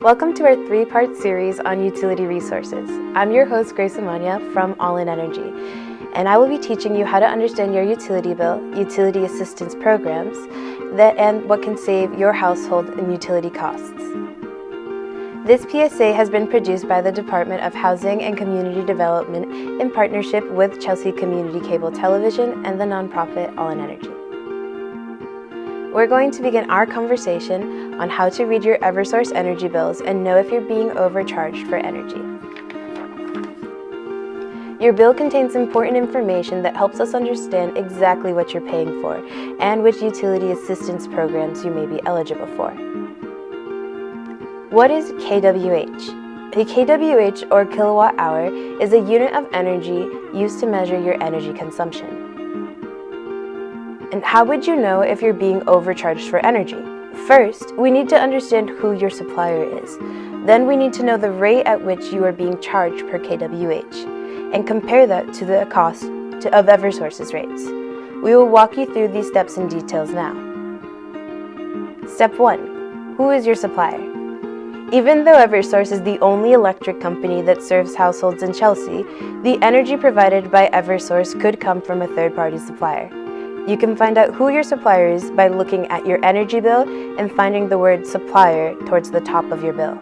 Welcome to our three-part series on utility resources. I'm your host, Grace Amanya from All In Energy, and I will be teaching you how to understand your utility bill, utility assistance programs, and what can save your household in utility costs. This PSA has been produced by the Department of Housing and Community Development in partnership with Chelsea Community Cable Television and the nonprofit All In Energy. We're going to begin our conversation on how to read your Eversource energy bills and know if you're being overcharged for energy. Your bill contains important information that helps us understand exactly what you're paying for and which utility assistance programs you may be eligible for. What is kWh? A kWh, or kilowatt hour, is a unit of energy used to measure your energy consumption. And how would you know if you're being overcharged for energy? First, we need to understand who your supplier is. Then we need to know the rate at which you are being charged per kWh and compare that to the cost of Eversource's rates. We will walk you through these steps in details now. Step 1. Who is your supplier? Even though Eversource is the only electric company that serves households in Chelsea, the energy provided by Eversource could come from a third-party supplier. You can find out who your supplier is by looking at your energy bill and finding the word supplier towards the top of your bill.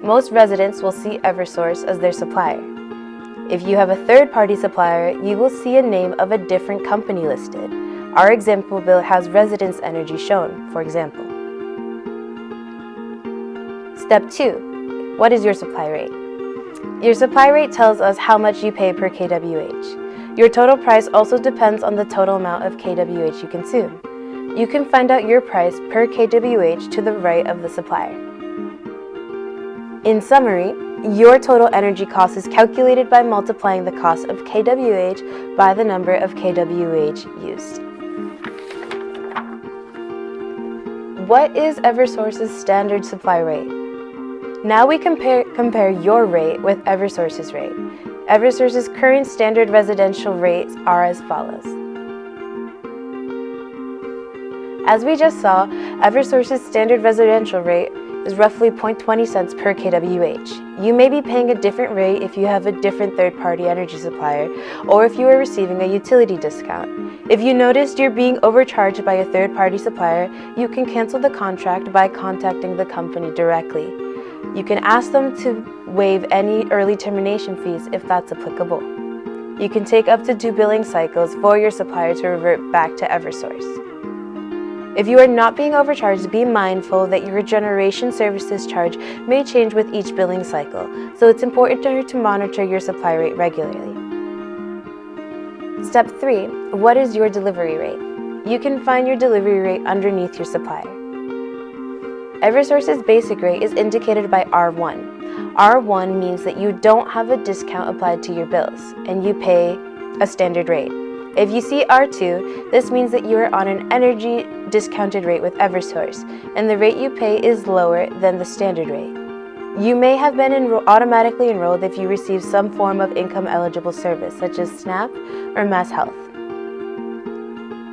Most residents will see Eversource as their supplier. If you have a third-party supplier, you will see a name of a different company listed. Our example bill has Residence Energy shown, for example. Step 2. What is your supply rate? Your supply rate tells us how much you pay per kWh. Your total price also depends on the total amount of kWh you consume. You can find out your price per kWh to the right of the supplier. In summary, your total energy cost is calculated by multiplying the cost of kWh by the number of kWh used. What is Eversource's standard supply rate? Now we compare your rate with Eversource's rate. Eversource's current standard residential rates are as follows. As we just saw, Eversource's standard residential rate is roughly 0.20 cents per kWh. You may be paying a different rate if you have a different third-party energy supplier or if you are receiving a utility discount. If you noticed you're being overcharged by a third-party supplier, you can cancel the contract by contacting the company directly. You can ask them to waive any early termination fees if that's applicable. You can take up to 2 billing cycles for your supplier to revert back to Eversource. If you are not being overcharged, be mindful that your generation services charge may change with each billing cycle, so it's important to monitor your supply rate regularly. Step 3. What is your delivery rate? You can find your delivery rate underneath your supplier. Eversource's basic rate is indicated by R1. R1 means that you don't have a discount applied to your bills, and you pay a standard rate. If you see R2, this means that you are on an energy discounted rate with Eversource, and the rate you pay is lower than the standard rate. You may have been automatically enrolled if you receive some form of income-eligible service, such as SNAP or Mass Health.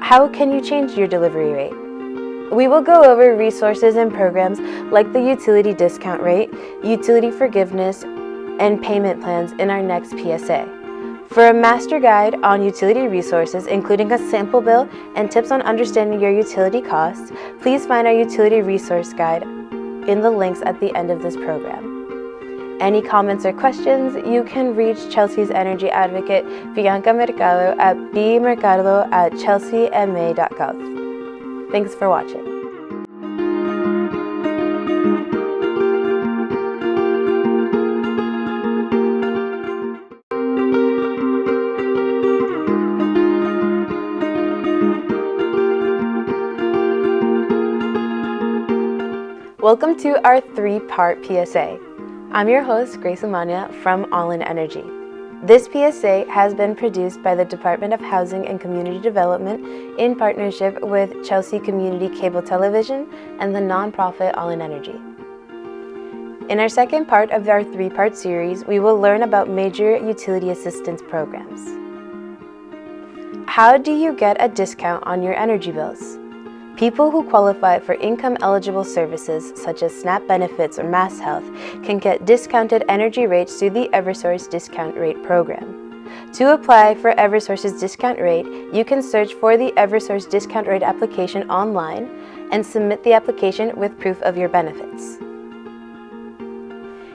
How can you change your delivery rate? We will go over resources and programs like the utility discount rate, utility forgiveness, and payment plans in our next PSA. For a master guide on utility resources, including a sample bill and tips on understanding your utility costs, please find our utility resource guide in the links at the end of this program. Any comments or questions, you can reach Chelsea's energy advocate, Bianca Mercado, at bmercado@chelseama.gov. Thanks for watching. Welcome to our three-part PSA. I'm your host, Grace Amanya from All In Energy. This PSA has been produced by the Department of Housing and Community Development in partnership with Chelsea Community Cable Television and the nonprofit All In Energy. In our second part of our three-part series, we will learn about major utility assistance programs. How do you get a discount on your energy bills? People who qualify for income-eligible services such as SNAP benefits or Mass Health can get discounted energy rates through the Eversource Discount Rate program. To apply for Eversource's discount rate, you can search for the Eversource Discount Rate application online and submit the application with proof of your benefits.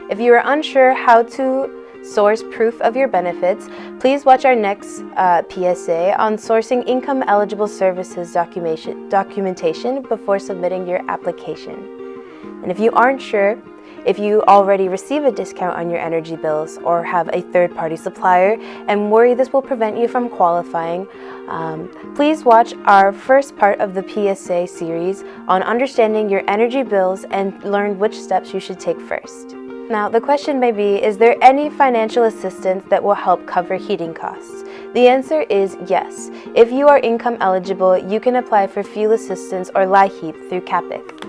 If you are unsure how to source proof of your benefits, please watch our next PSA on sourcing income-eligible services documentation before submitting your application. And if you aren't sure if you already receive a discount on your energy bills or have a third-party supplier and worry this will prevent you from qualifying, please watch our first part of the PSA series on understanding your energy bills and learn which steps you should take first. Now, the question may be, is there any financial assistance that will help cover heating costs? The answer is yes. If you are income eligible, you can apply for fuel assistance or LIHEAP through CAPIC.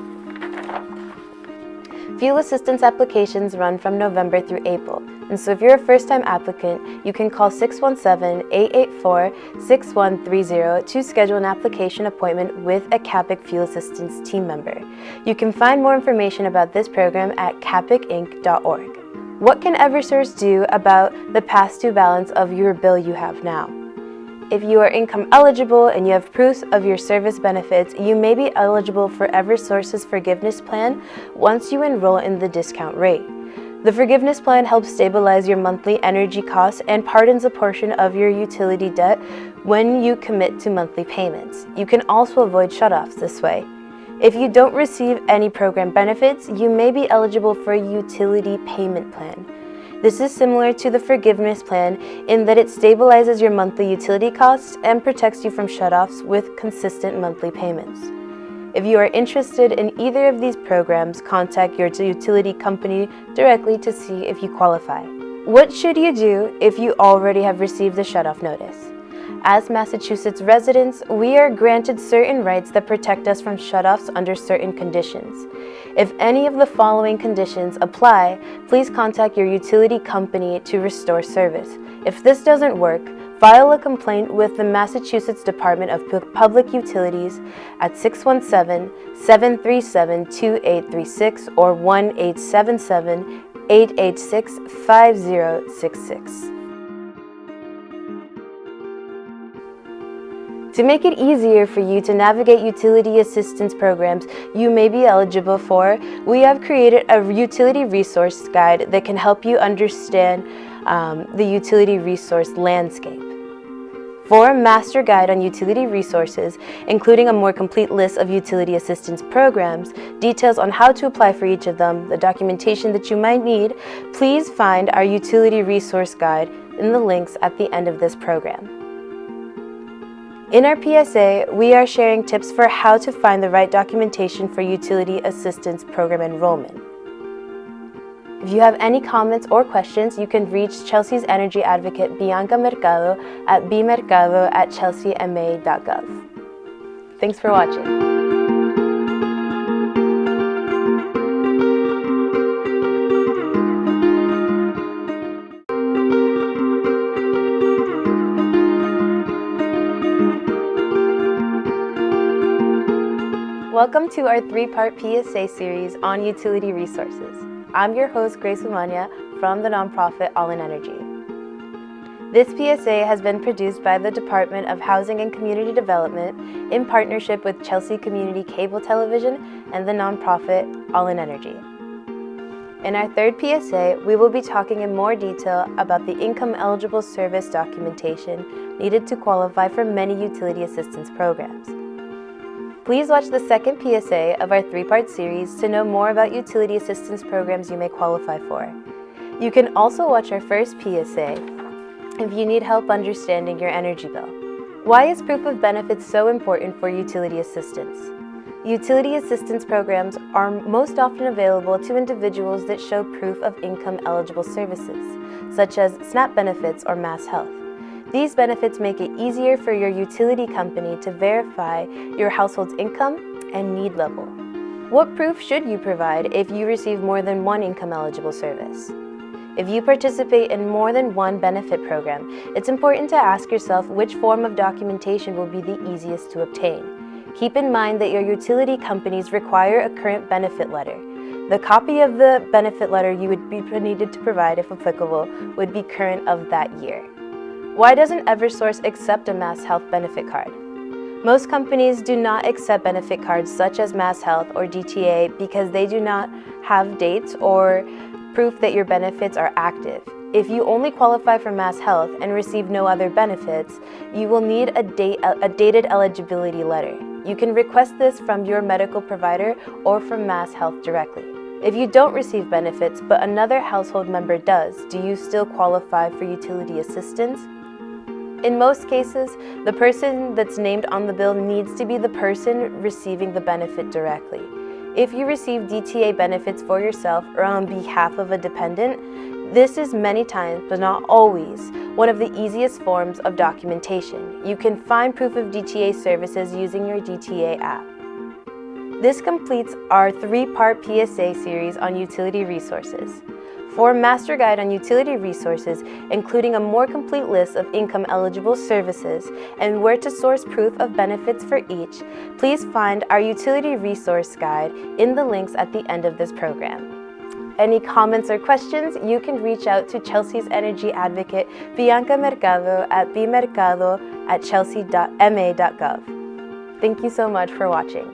Fuel assistance applications run from November through April, and so if you're a first-time applicant, you can call 617-884-6130 to schedule an application appointment with a CAPIC fuel assistance team member. You can find more information about this program at capicinc.org. What can Eversource do about the past due balance of your bill you have now? If you are income eligible and you have proof of your service benefits, you may be eligible for Eversource's forgiveness plan once you enroll in the discount rate. The forgiveness plan helps stabilize your monthly energy costs and pardons a portion of your utility debt when you commit to monthly payments. You can also avoid shutoffs this way. If you don't receive any program benefits, you may be eligible for a utility payment plan. This is similar to the forgiveness plan in that it stabilizes your monthly utility costs and protects you from shutoffs with consistent monthly payments. If you are interested in either of these programs, contact your utility company directly to see if you qualify. What should you do if you already have received the shutoff notice? As Massachusetts residents, we are granted certain rights that protect us from shutoffs under certain conditions. If any of the following conditions apply, please contact your utility company to restore service. If this doesn't work, file a complaint with the Massachusetts Department of Public Utilities at 617-737-2836 or 1-877-886-5066. To make it easier for you to navigate utility assistance programs you may be eligible for, we have created a utility resource guide that can help you understand the utility resource landscape. For a master guide on utility resources, including a more complete list of utility assistance programs, details on how to apply for each of them, the documentation that you might need, please find our utility resource guide in the links at the end of this program. In our PSA, we are sharing tips for how to find the right documentation for utility assistance program enrollment. If you have any comments or questions, you can reach Chelsea's energy advocate Bianca Mercado at bmercado@chelseama.gov. Thanks for watching. Welcome to our three-part PSA series on utility resources. I'm your host, Grace Umania, from the nonprofit All in Energy. This PSA has been produced by the Department of Housing and Community Development in partnership with Chelsea Community Cable Television and the nonprofit All in Energy. In our third PSA, we will be talking in more detail about the income-eligible service documentation needed to qualify for many utility assistance programs. Please watch the second PSA of our three-part series to know more about utility assistance programs you may qualify for. You can also watch our first PSA if you need help understanding your energy bill. Why is proof of benefits so important for utility assistance? Utility assistance programs are most often available to individuals that show proof of income-eligible services, such as SNAP benefits or Mass Health. These benefits make it easier for your utility company to verify your household's income and need level. What proof should you provide if you receive more than one income-eligible service? If you participate in more than one benefit program, it's important to ask yourself which form of documentation will be the easiest to obtain. Keep in mind that your utility companies require a current benefit letter. The copy of the benefit letter you would be needed to provide, if applicable, would be current of that year. Why doesn't Eversource accept a Mass Health benefit card? Most companies do not accept benefit cards such as Mass Health or DTA because they do not have dates or proof that your benefits are active. If you only qualify for Mass Health and receive no other benefits, you will need a dated eligibility letter. You can request this from your medical provider or from Mass Health directly. If you don't receive benefits but another household member does, do you still qualify for utility assistance? In most cases, the person that's named on the bill needs to be the person receiving the benefit directly. If you receive DTA benefits for yourself or on behalf of a dependent, this is many times, but not always, one of the easiest forms of documentation. You can find proof of DTA services using your DTA app. This completes our 3-part PSA series on utility resources. For a master guide on utility resources, including a more complete list of income-eligible services and where to source proof of benefits for each, please find our utility resource guide in the links at the end of this program. Any comments or questions, you can reach out to Chelsea's Energy Advocate, Bianca Mercado, at bmercado@chelsea.ma.gov. Thank you so much for watching.